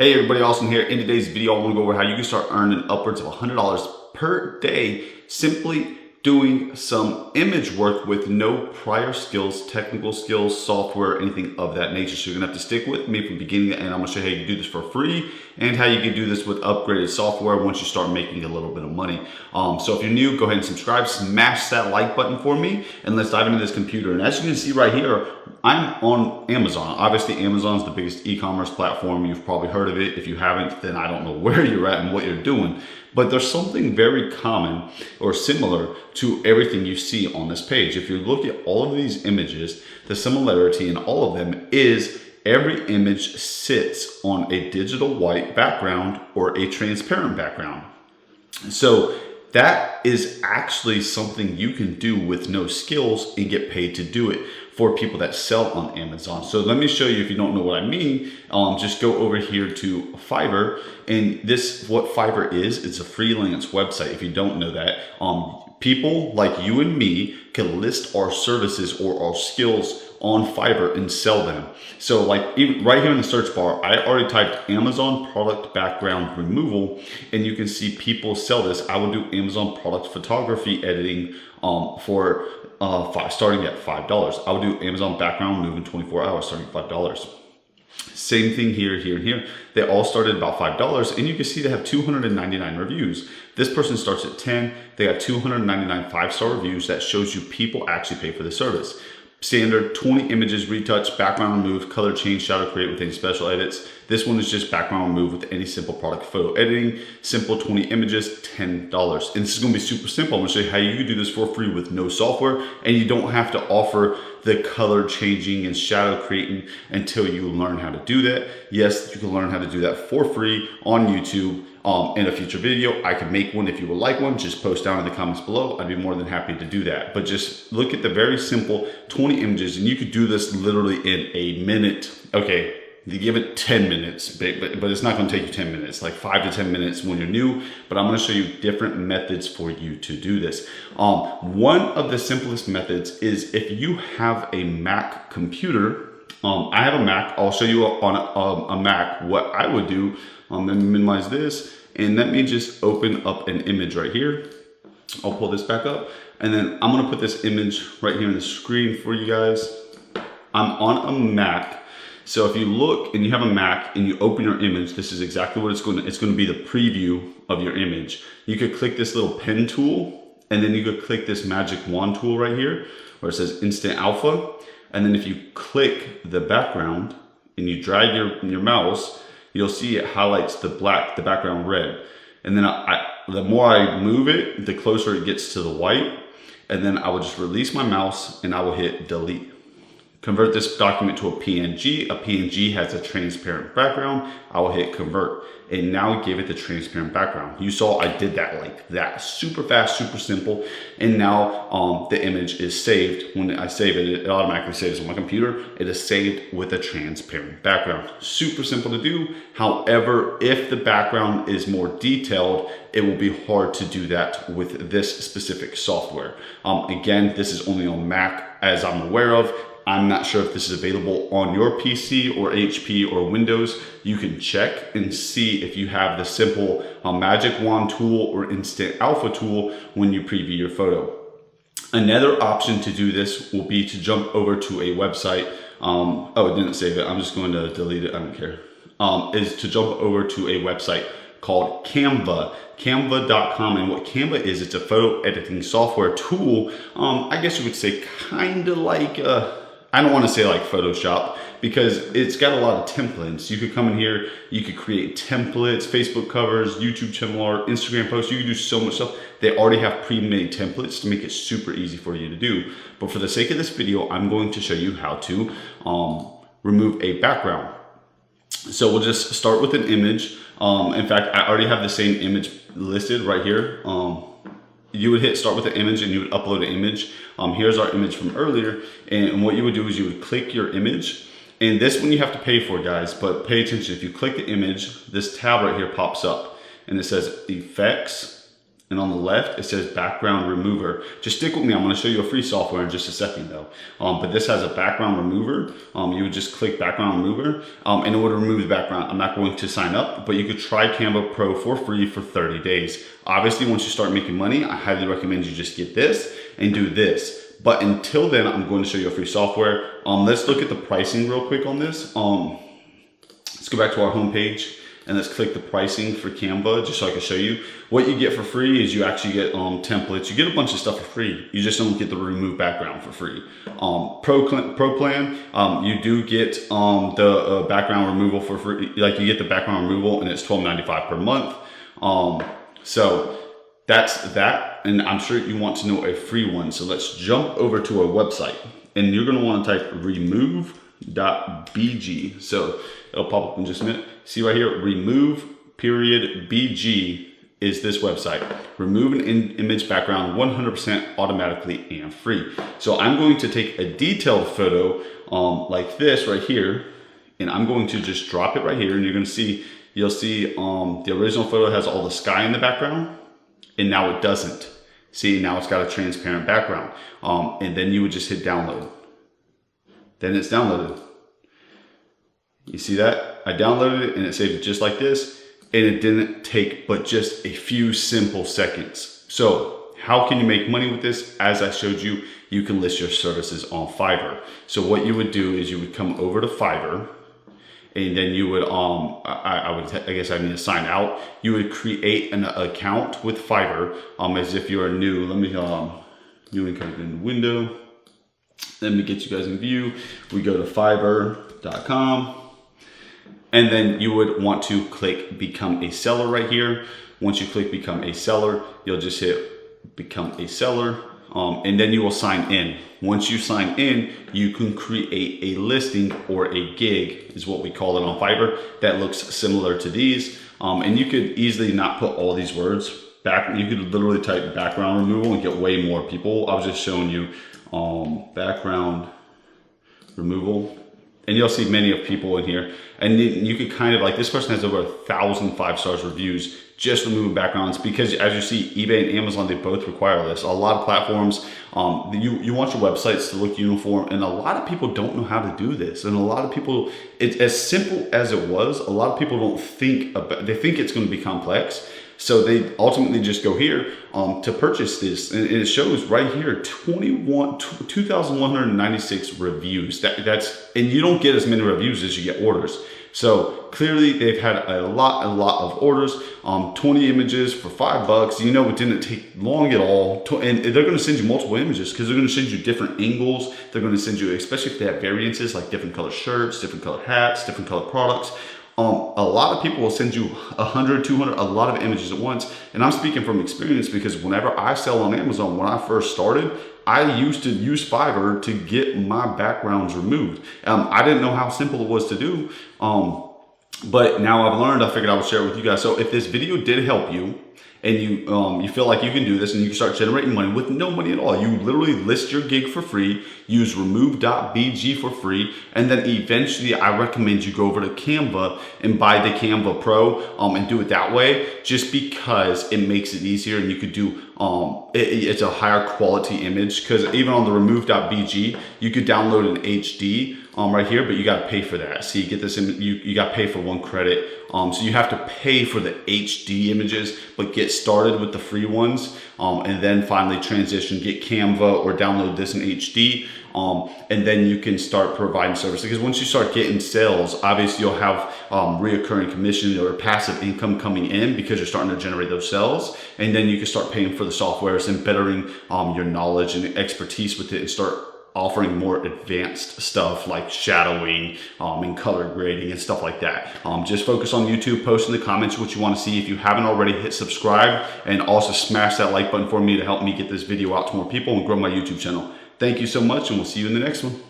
Hey everybody, Austin here. In today's video, I want to go over how you can start earning upwards of $100 per day simply doing some image work with no prior skills, technical skills, software, anything of that nature. So you're gonna have to stick with me from beginning to end. I'm gonna show you how you can do this for free and how you can do this with upgraded software once you start making a little bit of money. So if you're new, go ahead and subscribe, smash that like button for me, and let's dive into this computer. And as you can see right here, I'm on Amazon. Obviously, Amazon's the biggest e-commerce platform. You've probably heard of it. If you haven't, then I don't know where you're at and what you're doing. But there's something very common or similar to everything you see on this page. If you look at all of these images, the similarity in all of them is every image sits on a digital white background or a transparent background. So that is actually something you can do with no skills and get paid to do it for people that sell on Amazon. So let me show you, if you don't know what I mean, just go over here to Fiverr. And this, what Fiverr is, it's a freelance website. If you don't know that, people like you and me can list our services or our skills on Fiverr and sell them. So like even right here in the search bar, I already typed Amazon product background removal, and you can see people sell this. I would do Amazon product photography editing for starting at $5. I would do Amazon background removal in 24 hours starting at $5. Same thing here, here, and here. They all started about $5, and you can see they have 299 reviews. This person starts at 10. They got 299 5-star reviews. That shows you people actually pay for the service. Standard 20 images, retouch, background removed, color change, shadow create with any special edits. This one is just background removed with any simple product photo editing. Simple 20 images, $10. And this is gonna be super simple. I'm gonna show you how you can do this for free with no software, and you don't have to offer the color changing and shadow creating until you learn how to do that. Yes, you can learn how to do that for free on YouTube. In a future video, I can make one. If you would like one, just post down in the comments below. I'd be more than happy to do that. But just look at the very simple 20 images, and you could do this literally in a minute. Okay, you give it 10 minutes, but it's not gonna take you 10 minutes, like 5 to 10 minutes when you're new, but I'm gonna show you different methods for you to do this. One of the simplest methods is if you have a Mac computer. I have a Mac. I'll show you on a Mac what I would do. Let me minimize this, and let me just open up an image right here. I'll pull this back up, and then I'm gonna put this image right here on the screen for you guys. I'm on a Mac. So if you look and you have a Mac and you open your image, this is exactly what it's going to be, the preview of your image. You could click this little pen tool, and then you could click this magic wand tool right here where it says instant alpha. And then if you click the background and you drag your mouse, you'll see it highlights the background red. And then the more I move it, the closer it gets to the white. And then I will just release my mouse and I will hit delete. Convert this document to a PNG. A PNG has a transparent background. I will hit convert, and now give it the transparent background. You saw I did that like that, super fast, super simple. And now the image is saved. When I save it, it automatically saves on my computer. It is saved with a transparent background. Super simple to do. However, if the background is more detailed, it will be hard to do that with this specific software. Again, this is only on Mac as I'm aware of. I'm not sure if this is available on your PC or HP or Windows. You can check and see if you have the simple magic wand tool or instant alpha tool when you preview your photo. Another option to do this will be to jump over to a website. Oh, it didn't save it. I'm just going to delete it. I don't care. Is to jump over to a website called Canva, canva.com. And what Canva is, it's a photo editing software tool. I guess you would say kind of like I don't want to say like Photoshop, because it's got a lot of templates. You could come in here, you could create templates, Facebook covers, YouTube channel art, Instagram posts. You can do so much stuff. They already have pre-made templates to make it super easy for you to do. But for the sake of this video, I'm going to show you how to remove a background. So we'll just start with an image. In fact, I already have the same image listed right here. You would hit start with the image and you would upload an image. Here's our image from earlier. And what you would do is you would click your image. And this one you have to pay for, guys, but pay attention. If you click the image, this tab right here pops up and it says effects, and on the left it says background remover. Just stick with me, I'm going to show you a free software in just a second though. But this has a background remover. You would just click background remover and it would remove the background. I'm not going to sign up, but you could try Canva Pro for free for 30 days. Obviously, once you start making money, I highly recommend you just get this and do this. But until then, I'm going to show you a free software. Let's look at the pricing real quick on this. Let's go back to our home page. And let's click the pricing for Canva just so I can show you. What you get for free is you actually get templates. You get a bunch of stuff for free. You just don't get the remove background for free. Pro plan, you do get the background removal for free. Like you get the background removal and it's $12.95 per month. So that's that. And I'm sure you want to know a free one. So let's jump over to our website. And you're going to want to type remove.bg. So it'll pop up in just a minute. See right here, remove.bg is this website. Remove an image background 100% automatically and free. So I'm going to take a detailed photo like this right here, and I'm going to just drop it right here, and you're going to see, you'll see the original photo has all the sky in the background, and now it doesn't. See, now it's got a transparent background. And then you would just hit download. Then it's downloaded. You see that? I downloaded it and it saved it just like this, and it didn't take but just a few simple seconds. So how can you make money with this? As I showed you, you can list your services on Fiverr. So what you would do is you would come over to Fiverr, and then you would, I guess I need to sign out. You would create an account with Fiverr as if you're new. Let me, new income in window. Let me get you guys in view. We go to fiverr.com. And then you would want to click become a seller right here. Once you click become a seller, you'll just hit become a seller. And then you will sign in. Once you sign in, you can create a listing or a gig is what we call it on Fiverr that looks similar to these. And you could easily not put all these words back. You could literally type background removal and get way more people. I was just showing you background removal. And you'll see many of people in here. And you could kind of like, this person has over 1,000 5-star reviews just removing backgrounds, because as you see, eBay and Amazon, they both require this. A lot of platforms, you want your websites to look uniform, and a lot of people don't know how to do this. And a lot of people, it's as simple as it was, a lot of people don't think about, they think it's going to be complex. So they ultimately just go here to purchase this, and it shows right here 2,196 reviews. And you don't get as many reviews as you get orders. So clearly they've had a lot of orders. 20 images for $5. You know, it didn't take long at all. And they're going to send you multiple images because they're going to send you different angles. They're going to send you, especially if they have variances like different color shirts, different color hats, different color products. A lot of people will send you 100, 200, a lot of images at once. And I'm speaking from experience because whenever I sell on Amazon, when I first started, I used to use Fiverr to get my backgrounds removed. I didn't know how simple it was to do. But now I've learned, I figured I would share it with you guys. So if this video did help you, and you feel like you can do this and you can start generating money with no money at all. You literally list your gig for free, use remove.bg for free, and then eventually I recommend you go over to Canva and buy the Canva Pro and do it that way, just because it makes it easier, and you could do it's a higher quality image, because even on the remove.bg you could download an HD right here, but you got to pay for that. So you get this, you got to pay for 1 credit. So you have to pay for the HD images, but get started with the free ones, and then finally transition, get Canva or download this in HD. And then you can start providing services, because once you start getting sales, obviously you'll have reoccurring commission or passive income coming in because you're starting to generate those sales. And then you can start paying for the softwares and bettering your knowledge and expertise with it, and start offering more advanced stuff like shadowing and color grading and stuff like that. Just focus on YouTube, post in the comments what you want to see. If you haven't already, hit subscribe, and also smash that like button for me to help me get this video out to more people and grow my YouTube channel. Thank you so much, and we'll see you in the next one.